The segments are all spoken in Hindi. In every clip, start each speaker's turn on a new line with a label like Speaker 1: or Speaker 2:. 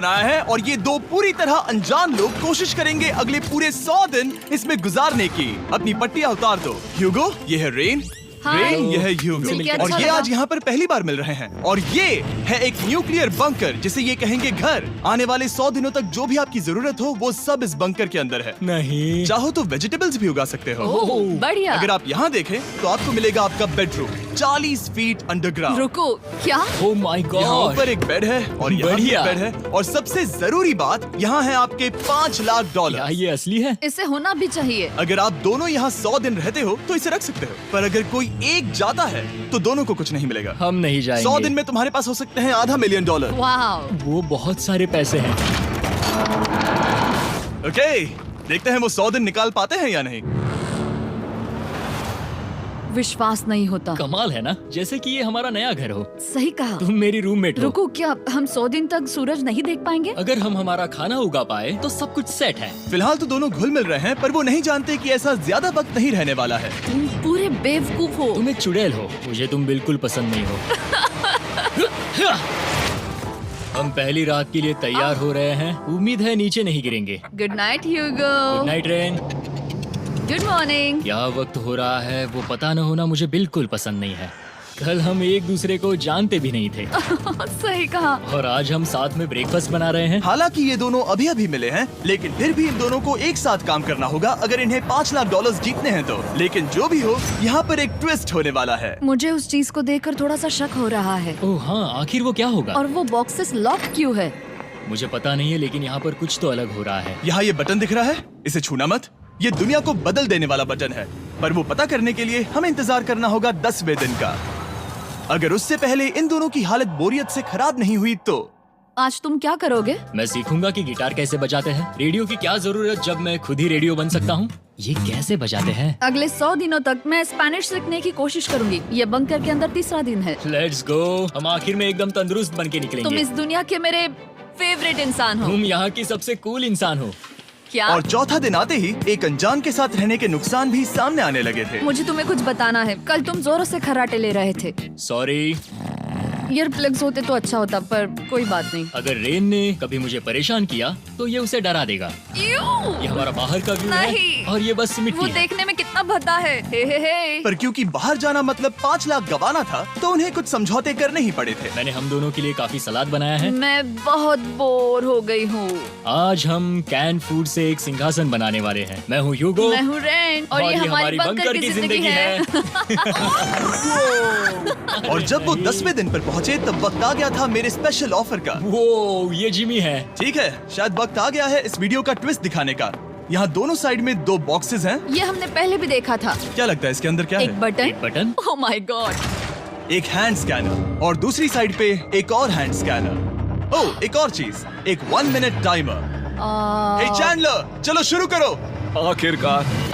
Speaker 1: बनाया है और ये दो पूरी तरह अनजान लोग कोशिश करेंगे अगले पूरे 100 दिन इसमें गुजारने की। अपनी पट्टियां उतार दो। ह्यूगो, ये है रेन। रेन, ये है ह्यूगो और ये आज यहाँ पर पहली बार मिल रहे हैं। और ये है एक न्यूक्लियर बंकर जिसे ये कहेंगे घर। आने वाले 100 दिनों तक जो भी आपकी जरूरत हो वो सब इस बंकर के अंदर है।
Speaker 2: नहीं,
Speaker 1: चाहो तो वेजिटेबल्स भी उगा सकते हो।
Speaker 3: बढ़िया।
Speaker 1: अगर आप यहाँ देखें तो आपको मिलेगा आपका बेडरूम 40 फीट अंडरग्राउंड।
Speaker 3: रुको, क्या?
Speaker 2: ओह माय
Speaker 1: यहाँ
Speaker 2: गॉड,
Speaker 1: ऊपर एक बेड है और यहाँ भी एक
Speaker 2: बढ़िया।
Speaker 1: बेड है और सबसे जरूरी बात यहाँ है आपके $5 लाख।
Speaker 2: क्या ये असली है?
Speaker 3: इसे होना भी चाहिए।
Speaker 1: अगर आप दोनों यहाँ 100 दिन रहते हो तो इसे रख सकते हो, पर अगर कोई एक जाता है तो दोनों को कुछ नहीं मिलेगा।
Speaker 2: हम नहीं जाएंगे।
Speaker 1: 100 दिन में तुम्हारे पास हो सकते हैं $500 मिलियन।
Speaker 3: वाह,
Speaker 2: वो बहुत सारे पैसे हैं।
Speaker 1: ओके, देखते हैं वो 100 दिन निकाल पाते हैं या नहीं।
Speaker 3: विश्वास नहीं होता।
Speaker 2: कमाल है ना, जैसे कि ये हमारा नया घर हो।
Speaker 3: सही कहा।
Speaker 2: तुम मेरी रूममेट हो।
Speaker 3: रुको, क्या हम 100 दिन तक सूरज नहीं देख पाएंगे?
Speaker 2: अगर हम हमारा खाना उगा पाए तो सब कुछ सेट है।
Speaker 1: फिलहाल तो दोनों घुल मिल रहे हैं, पर वो नहीं जानते कि ऐसा ज्यादा वक्त नहीं रहने वाला है।
Speaker 3: तुम पूरे बेवकूफ हो।
Speaker 2: तुम एक चुड़ैल हो, मुझे तुम बिल्कुल पसंद नहीं हो। हम पहली रात के लिए तैयार हो रहे हैं। उम्मीद है नीचे नहीं गिरेंगे।
Speaker 3: Good night Hugo.
Speaker 2: Good night Ren.
Speaker 3: Good morning.
Speaker 2: क्या वक्त हो रहा है वो पता न होना मुझे बिल्कुल पसंद नहीं है। कल हम एक दूसरे को जानते भी नहीं थे
Speaker 3: सही कहा।
Speaker 2: और आज हम साथ में ब्रेकफास्ट बना रहे हैं।
Speaker 1: हालांकि ये दोनों अभी अभी मिले हैं, लेकिन फिर भी इन दोनों को एक साथ काम करना होगा अगर इन्हें $5 लाख जीतने हैं तो। लेकिन जो भी हो, यहाँ पर एक ट्विस्ट होने वाला है।
Speaker 3: मुझे उस चीज को देखकर थोड़ा सा शक हो रहा है।
Speaker 2: ओह हाँ, आखिर वो क्या होगा?
Speaker 3: और वो बॉक्सेस लॉक क्यों है?
Speaker 2: मुझे पता नहीं है, लेकिन यहाँ पर कुछ तो अलग हो रहा है।
Speaker 1: यहाँ ये बटन दिख रहा है, इसे छूना मत। ये दुनिया को बदल देने वाला बटन है, पर वो पता करने के लिए हमें इंतजार करना होगा 10वें दिन का। अगर उससे पहले इन दोनों की हालत बोरियत से खराब नहीं हुई तो
Speaker 3: आज तुम क्या करोगे?
Speaker 2: मैं सीखूंगा कि गिटार कैसे बजाते हैं। रेडियो की क्या जरूरत जब मैं खुद ही रेडियो बन सकता हूँ। ये कैसे बजाते हैं?
Speaker 3: अगले 100 दिनों तक मैं स्पेनिश सीखने की कोशिश करूंगी। ये बंकर के अंदर तीसरा दिन है।
Speaker 2: Let's go. हम आखिर में एकदम तंदुरुस्त बन के
Speaker 3: तुम
Speaker 2: निकलेंगे।
Speaker 3: इस दुनिया के मेरे फेवरेट इंसान हो।
Speaker 2: तुम यहाँ की सबसे कूल इंसान हो।
Speaker 3: क्या?
Speaker 1: और चौथा दिन आते ही एक अनजान के साथ रहने के नुकसान भी सामने आने लगे थे।
Speaker 3: मुझे तुम्हें कुछ बताना है। कल तुम जोरों से खर्राटे ले रहे थे।
Speaker 2: सॉरी।
Speaker 3: ईयर प्लग्स होते तो अच्छा होता, पर कोई बात नहीं।
Speaker 2: अगर रेन ने कभी मुझे परेशान किया तो ये उसे डरा देगा। ये हमारा बाहर का व्यू है
Speaker 3: नहीं।
Speaker 2: और ये बस
Speaker 3: वो
Speaker 2: मिट्टी है।
Speaker 3: देखने में कितना भद्दा है। हे।
Speaker 1: पर क्योंकि बाहर जाना मतलब 5 लाख गंवाना था, तो उन्हें कुछ समझौते करने ही पड़े थे।
Speaker 2: मैंने हम दोनों के लिए काफी सलाद बनाया है।
Speaker 3: मैं बहुत बोर हो गई हूँ।
Speaker 2: आज हम कैन फूड से एक सिंहासन बनाने वाले हैं। मैं हूँ ह्यूगो
Speaker 3: मैं हूँ रेन और ये हमारी बंकर की जिंदगी है।
Speaker 1: और जब वो 10वें दिन पर पहुँचे तब वक्त आ गया था मेरे स्पेशल ऑफर का।
Speaker 2: वो ये जिमी है।
Speaker 1: ठीक है, शायद वक्त आ गया है इस वीडियो का ट्विस्ट दिखाने का। यहाँ दोनों साइड में 2 बॉक्सेस हैं।
Speaker 3: ये हमने पहले भी देखा था।
Speaker 1: क्या लगता है इसके अंदर क्या
Speaker 3: एक
Speaker 1: है?
Speaker 3: बटन।
Speaker 2: एक बटन।
Speaker 3: Oh my God.
Speaker 1: एक हैंड स्कैनर और दूसरी साइड पे एक और हैंड स्कैनर। ओह, एक और चीज, एक 1 मिनट टाइमर। हे चैंडलर, चलो शुरू करो।
Speaker 4: आखिरकार।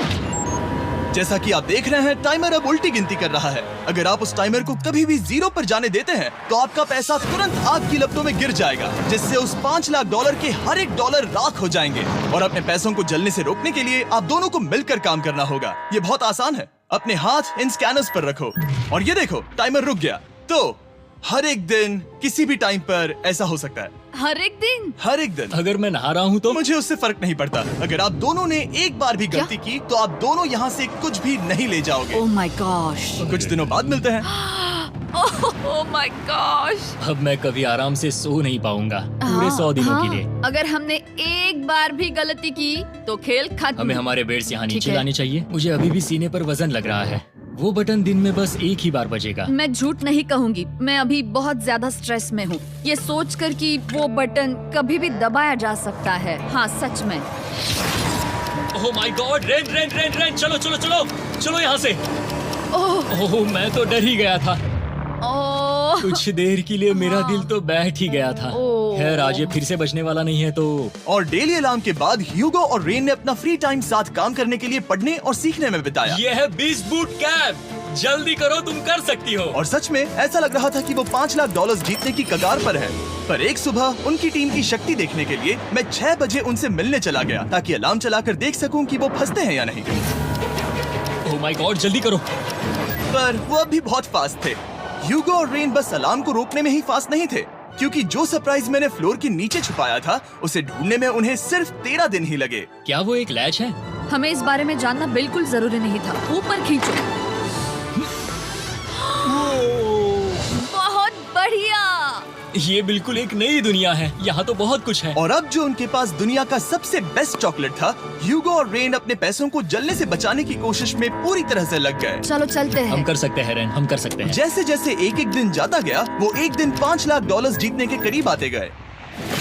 Speaker 1: जैसा कि आप देख रहे हैं, टाइमर अब उल्टी गिनती कर रहा है। अगर आप उस टाइमर को कभी भी 0 पर जाने देते हैं तो आपका पैसा तुरंत आग की लपटों में गिर जाएगा, जिससे उस $5 लाख के हर एक डॉलर राख हो जाएंगे। और अपने पैसों को जलने से रोकने के लिए आप दोनों को मिलकर काम करना होगा। ये बहुत आसान है। अपने हाथ इन स्कैनर्स पर रखो और ये देखो, टाइमर रुक गया। तो हर एक दिन किसी भी टाइम पर ऐसा हो सकता है।
Speaker 3: हर एक दिन?
Speaker 1: हर एक दिन।
Speaker 2: अगर मैं नहा रहा हूँ तो
Speaker 1: मुझे उससे फर्क नहीं पड़ता। अगर आप दोनों ने एक बार भी गलती की तो आप दोनों यहाँ से कुछ भी नहीं ले जाओगे।
Speaker 3: Oh my gosh.
Speaker 1: कुछ दिनों बाद मिलते हैं।
Speaker 3: Oh my gosh.
Speaker 2: अब मैं कभी आराम से सो नहीं पाऊंगा पूरे 100 दिनों के लिए।
Speaker 3: अगर हमने एक बार भी गलती की तो खेल खत्म।
Speaker 2: हमें हमारे बेड्स यहाँ
Speaker 3: ठीक
Speaker 2: नीचे
Speaker 3: है।
Speaker 2: लाने चाहिए। मुझे अभी भी सीने पर वजन लग रहा है। वो बटन दिन में बस एक ही बार बजेगा।
Speaker 3: मैं झूठ नहीं कहूंगी, मैं अभी बहुत ज्यादा स्ट्रेस में हूँ, ये सोचकर कि वो बटन कभी भी दबाया जा सकता है। हाँ सच में।
Speaker 2: Oh my God, rain rain rain rain, चलो चलो चलो चलो यहाँ से। ओह मैं तो डर ही गया था।
Speaker 3: ओह
Speaker 2: कुछ देर के लिए मेरा दिल तो बैठ ही गया था।
Speaker 3: ओह।
Speaker 2: खैर आज ये फिर से बजने वाला नहीं है तो।
Speaker 1: और डेली अलार्म के बाद ह्यूगो और रेन ने अपना फ्री टाइम साथ काम करने के लिए पढ़ने और सीखने में बिताया।
Speaker 2: ये है 20 बूट कैप। जल्दी करो, तुम कर सकती हो।
Speaker 1: और सच में ऐसा लग रहा था कि वो $5 लाख जीतने की कगार पर है। पर एक सुबह उनकी टीम की शक्ति देखने के लिए मैं 6 बजे उनसे मिलने चला गया, ताकि अलार्म चलाकर देख सकूं कि वो फंसते हैं या नहीं।
Speaker 2: ओह माय गॉड, जल्दी करो।
Speaker 1: पर वो अब भी बहुत फास्ट थे। ह्यूगो और रेन बस अलार्म को रोकने में ही फास्ट नहीं थे, क्योंकि जो सरप्राइज मैंने फ्लोर के नीचे छुपाया था उसे ढूंढने में उन्हें सिर्फ 13 दिन ही लगे।
Speaker 2: क्या वो एक लैच है?
Speaker 3: हमें इस बारे में जानना बिल्कुल जरूरी नहीं था। ऊपर खींचो। बहुत बढ़िया।
Speaker 2: ये बिल्कुल एक नई दुनिया है, यहाँ तो बहुत कुछ है।
Speaker 1: और अब जो उनके पास दुनिया का सबसे बेस्ट चॉकलेट था, ह्यूगो और रेन अपने पैसों को जलने से बचाने की कोशिश में पूरी तरह से लग गए।
Speaker 3: चलो चलते
Speaker 2: हम
Speaker 3: हैं।
Speaker 2: कर सकते हैं रेन, हम कर सकते हैं।
Speaker 1: जैसे जैसे एक एक दिन जाता गया, वो एक दिन $5 लाख जीतने के करीब आते गए।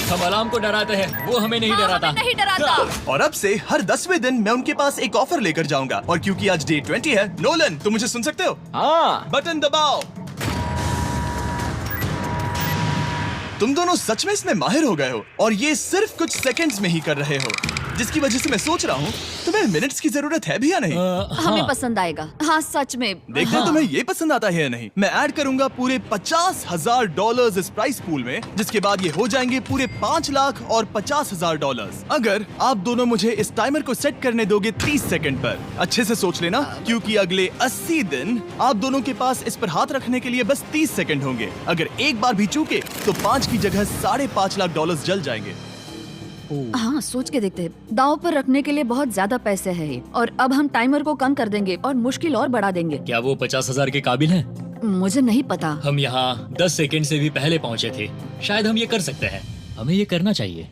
Speaker 2: हम अलार्म को डराते हैं, वो हमें नहीं
Speaker 3: हाँ,
Speaker 2: डराता।
Speaker 3: हमें नहीं डराता।
Speaker 1: और अब से हर 10वें दिन मैं उनके पास एक ऑफर लेकर जाऊंगा। और क्योंकि आज डे 20 है, नोलन तुम मुझे सुन सकते हो?
Speaker 4: हाँ।
Speaker 1: बटन दबाओ। तुम दोनों सच में इसमें माहिर हो गए हो और ये सिर्फ कुछ सेकंड्स में ही कर रहे हो, जिसकी वजह से मैं सोच रहा हूँ तुम्हें मिनट्स की जरूरत है भी या नहीं।
Speaker 3: हमें पसंद आएगा। हाँ सच में।
Speaker 1: देखते हैं
Speaker 3: हाँ।
Speaker 1: तुम्हें ये पसंद आता है या नहीं। मैं ऐड करूंगा पूरे $50,000 इस प्राइस पूल में, जिसके बाद ये हो जाएंगे पूरे $5,50,000। अगर आप दोनों मुझे इस टाइमर को सेट करने दोगे 30 सेकंड पर। अच्छे से सोच लेना, क्योंकि अगले 80 दिन आप दोनों के पास इस पर हाथ रखने के लिए बस 30 सेकंड होंगे। अगर एक बार भी चूके तो 5 की जगह $5.5 लाख जल जाएंगे।
Speaker 3: हाँ सोच के देखते हैं। दांव पर रखने के लिए बहुत ज्यादा पैसे है ये। और अब हम टाइमर को कम कर देंगे और मुश्किल और बढ़ा देंगे।
Speaker 2: क्या वो 50,000 के काबिल हैं?
Speaker 3: मुझे नहीं पता।
Speaker 2: हम यहाँ 10 सेकंड से भी पहले पहुँचे थे। शायद हम ये कर सकते हैं। हमें ये करना चाहिए।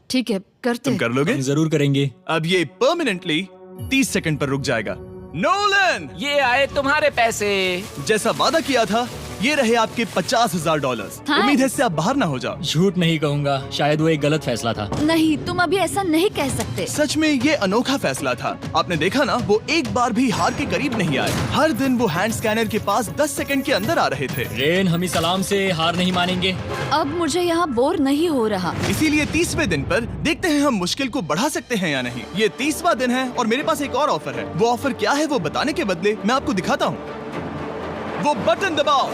Speaker 3: ठीक है करते
Speaker 1: तुम
Speaker 3: हैं।
Speaker 1: कर लोगे?
Speaker 2: हम जरूर करेंगे।
Speaker 1: अब ये परमानेंटली 30 सेकंड पर रुक जाएगा। नोलन,
Speaker 4: ये आए तुम्हारे पैसे।
Speaker 1: जैसा वादा किया था, ये रहे आपके $50,000।
Speaker 3: हाँ।
Speaker 1: उम्मीद है इससे आप बाहर ना हो जाओ।
Speaker 2: झूठ नहीं कहूँगा, शायद वो एक गलत फैसला था।
Speaker 3: नहीं तुम अभी ऐसा नहीं कह सकते।
Speaker 1: सच में ये अनोखा फैसला था। आपने देखा ना, वो एक बार भी हार के करीब नहीं आए। हर दिन वो हैंड स्कैनर के पास 10 सेकंड के अंदर आ रहे थे।
Speaker 2: रेन, हम इस अलार्म से हार नहीं मानेंगे।
Speaker 3: अब मुझे यहाँ बोर नहीं हो रहा।
Speaker 1: इसीलिए 30वें दिन पर देखते हैं हम मुश्किल को बढ़ा सकते हैं या नहीं। ये 30वां दिन है और मेरे पास एक और ऑफर है। वो ऑफर क्या है वो बताने के बदले मैं आपको दिखाता हूँ। वो बटन दबाओ।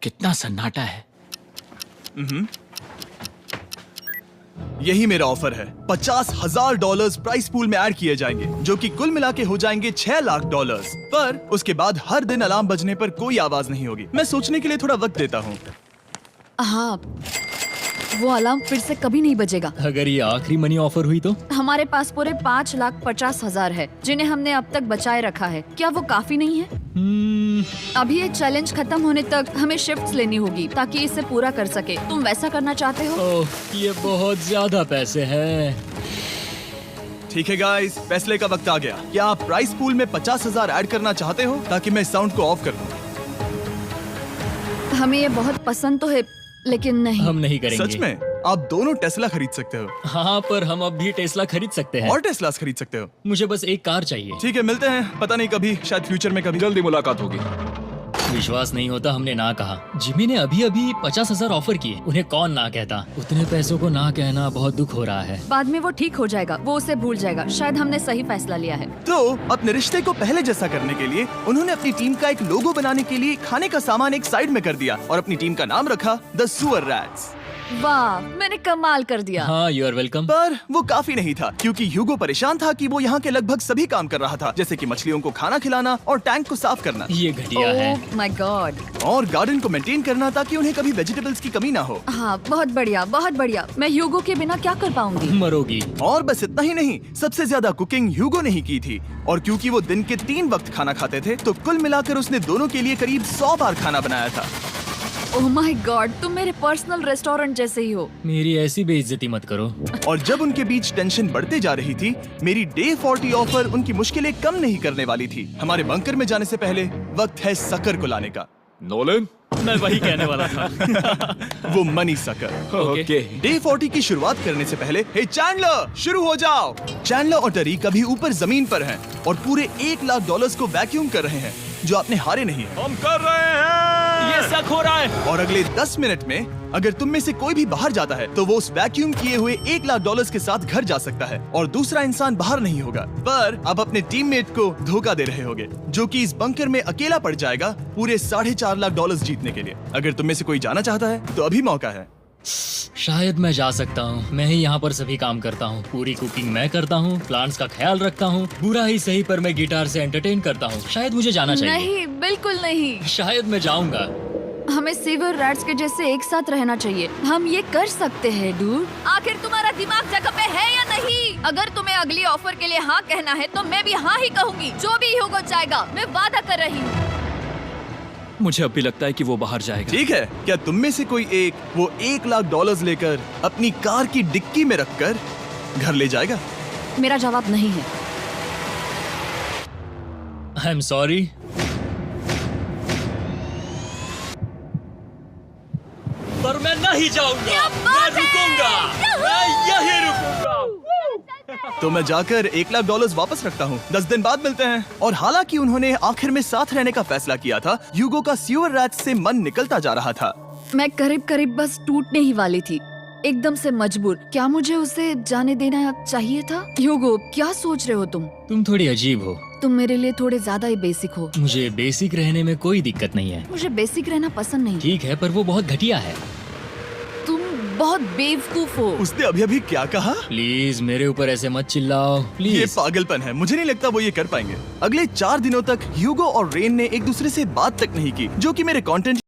Speaker 4: कितना सन्नाटा है।
Speaker 1: यही मेरा ऑफर है। $50,000 प्राइस पूल में ऐड किए जाएंगे, जो कि कुल मिला के हो जाएंगे $6 लाख। पर उसके बाद हर दिन अलार्म बजने पर कोई आवाज नहीं होगी। मैं सोचने के लिए थोड़ा वक्त देता हूँ।
Speaker 3: हाँ वो अलार्म फिर से कभी नहीं बजेगा।
Speaker 2: अगर ये आखिरी मनी ऑफर हुई तो?
Speaker 3: हमारे पास पूरे $5,50,000 है, जिन्हें हमने अब तक बचाए रखा है। क्या वो काफी नहीं है? अभी ये चैलेंज खत्म होने तक हमें शिफ्ट्स लेनी होगी ताकि इसे पूरा कर सके। तुम वैसा करना चाहते हो?
Speaker 2: ओह, ये बहुत ज्यादा पैसे हैं।
Speaker 1: ठीक है गाइस, फैसले का वक्त आ गया। क्या आप प्राइस पूल में 50,000 ऐड करना चाहते हो ताकि मैं साउंड को ऑफ कर दूं?
Speaker 3: हमें ये बहुत पसंद तो है, लेकिन नहीं।
Speaker 2: हम नहीं करेंगे।
Speaker 1: सच में? आप दोनों टेस्ला खरीद सकते हो
Speaker 2: हाँ, पर हम अब भी टेस्ला खरीद सकते हैं।
Speaker 1: और टेस्लास खरीद सकते हो।
Speaker 2: मुझे बस एक कार चाहिए।
Speaker 1: ठीक है, मिलते हैं। पता नहीं कभी, शायद फ्यूचर में कभी।
Speaker 4: जल्दी मुलाकात होगी।
Speaker 2: विश्वास नहीं होता हमने ना कहा। जिमी ने अभी अभी 50,000 ऑफर किए। उन्हें कौन ना कहता। उतने पैसों को ना कहना बहुत दुख हो रहा है।
Speaker 3: बाद में वो ठीक हो जाएगा, वो उसे भूल जाएगा। शायद हमने सही फैसला लिया है।
Speaker 1: तो अपने रिश्ते को पहले जैसा करने के लिए उन्होंने अपनी टीम का एक लोगो बनाने के लिए खाने का सामान एक साइड में कर दिया और अपनी टीम का नाम रखा द सुअर रैट्स।
Speaker 3: वाह, मैंने कमाल कर दिया।
Speaker 2: हाँ, यू आर वेलकम।
Speaker 1: पर वो काफी नहीं था, क्योंकि ह्यूगो परेशान था कि वो यहाँ के लगभग सभी काम कर रहा था, जैसे कि मछलियों को खाना खिलाना और टैंक को साफ करना
Speaker 2: ये घटिया है।
Speaker 3: Oh my God.
Speaker 1: और गार्डन को मेंटेन करना ताकि उन्हें कभी वेजिटेबल्स की कमी ना हो।
Speaker 3: हाँ बहुत बढ़िया, बहुत बढ़िया। मैं ह्यूगो के बिना क्या कर पाऊंगी?
Speaker 2: मरोगी।
Speaker 1: और बस इतना ही नहीं, सबसे ज्यादा कुकिंग ह्यूगो ने ही की थी। और क्योंकि वो दिन के 3 वक्त खाना खाते थे, तो कुल मिलाकर उसने दोनों के लिए करीब 100 बार खाना बनाया था।
Speaker 3: ओह माय गॉड, तुम मेरे पर्सनल रेस्टोरेंट जैसे ही हो।
Speaker 2: मेरी ऐसी बेइज्जती मत करो।
Speaker 1: और जब उनके बीच टेंशन बढ़ते जा रही थी, मेरी डे 40 ऑफर उनकी मुश्किलें कम नहीं करने वाली थी। हमारे बंकर में जाने से पहले वक्त है सकर को लाने का।
Speaker 4: नोलन।
Speaker 2: मैं वही कहने वाला था।
Speaker 1: वो मनी सकर।
Speaker 4: ओके।
Speaker 1: डे 40 की शुरुआत करने से पहले, हे चैंडलर, शुरू हो जाओ। चैंडलर और टरीक अभी ऊपर जमीन पर हैं और पूरे $1 लाख को वैक्यूम कर रहे हैं, जो आपने हारे नहीं है।
Speaker 4: हम कर रहे हैं।
Speaker 2: ये शक हो रहा है।
Speaker 1: और अगले 10 मिनट में अगर तुम में से कोई भी बाहर जाता है, तो वो उस वैक्यूम किए हुए $1 लाख के साथ घर जा सकता है और दूसरा इंसान बाहर नहीं होगा। पर आप अपने टीममेट को धोखा दे रहे होगे, जो कि इस बंकर में अकेला पड़ जाएगा पूरे $4.5 लाख जीतने के लिए। अगर तुम में से कोई जाना चाहता है, तो अभी मौका है।
Speaker 2: शायद मैं जा सकता हूँ। मैं ही यहाँ पर सभी काम करता हूँ। पूरी कुकिंग मैं करता हूँ, प्लांट्स का ख्याल रखता हूँ। बुरा ही सही, पर मैं गिटार से एंटरटेन करता हूँ। शायद मुझे जाना चाहिए।
Speaker 3: नहीं, बिल्कुल नहीं।
Speaker 2: शायद मैं जाऊंगा।
Speaker 3: हमें सीवर रैट्स के जैसे एक साथ रहना चाहिए। हम ये कर सकते हैं डूड। आखिर तुम्हारा दिमाग जगह पे है या नहीं? अगर तुम्हें अगली ऑफर के लिए हाँ कहना है तो मैं भी हाँ ही कहूँगी। जो भी होगा जाएगा, मैं वादा कर रही हूँ।
Speaker 4: मुझे अब भी लगता है कि वो बाहर जाएगा।
Speaker 1: ठीक है, क्या तुम में से कोई एक वो $1,00,000 लेकर अपनी कार की डिक्की में रखकर घर ले जाएगा?
Speaker 3: मेरा जवाब नहीं है।
Speaker 2: I am sorry. पर मैं नहीं जाऊंगा, मैं रुकूंगा, मैं यहीं रुकूंगा।
Speaker 1: तो मैं जाकर $1,00,000 वापस रखता हूँ। 10 दिन बाद मिलते हैं। और हालांकि उन्होंने आखिर में साथ रहने का फैसला किया था, ह्यूगो का सीवर रैट से मन निकलता जा रहा था।
Speaker 3: मैं करीब करीब बस टूटने ही वाली थी, एकदम से मजबूर। क्या मुझे उसे जाने देना चाहिए था? ह्यूगो, क्या सोच रहे हो तुम?
Speaker 2: तुम थोड़ी अजीब हो।
Speaker 3: तुम मेरे लिए थोड़े ज्यादा ही बेसिक हो।
Speaker 2: मुझे बेसिक रहने में कोई दिक्कत नहीं है।
Speaker 3: मुझे बेसिक रहना पसंद नहीं।
Speaker 2: ठीक है, पर वो बहुत घटिया है।
Speaker 3: तुम बहुत बेवकूफ हो।
Speaker 1: उसने अभी अभी क्या कहा?
Speaker 2: प्लीज मेरे ऊपर ऐसे मत चिल्लाओ,
Speaker 1: ये
Speaker 2: प्लीज।
Speaker 1: पागलपन है। मुझे नहीं लगता वो ये कर पाएंगे। अगले 4 दिनों तक ह्यूगो और रेन ने एक दूसरे से बात तक नहीं की, जो कि मेरे कंटेंट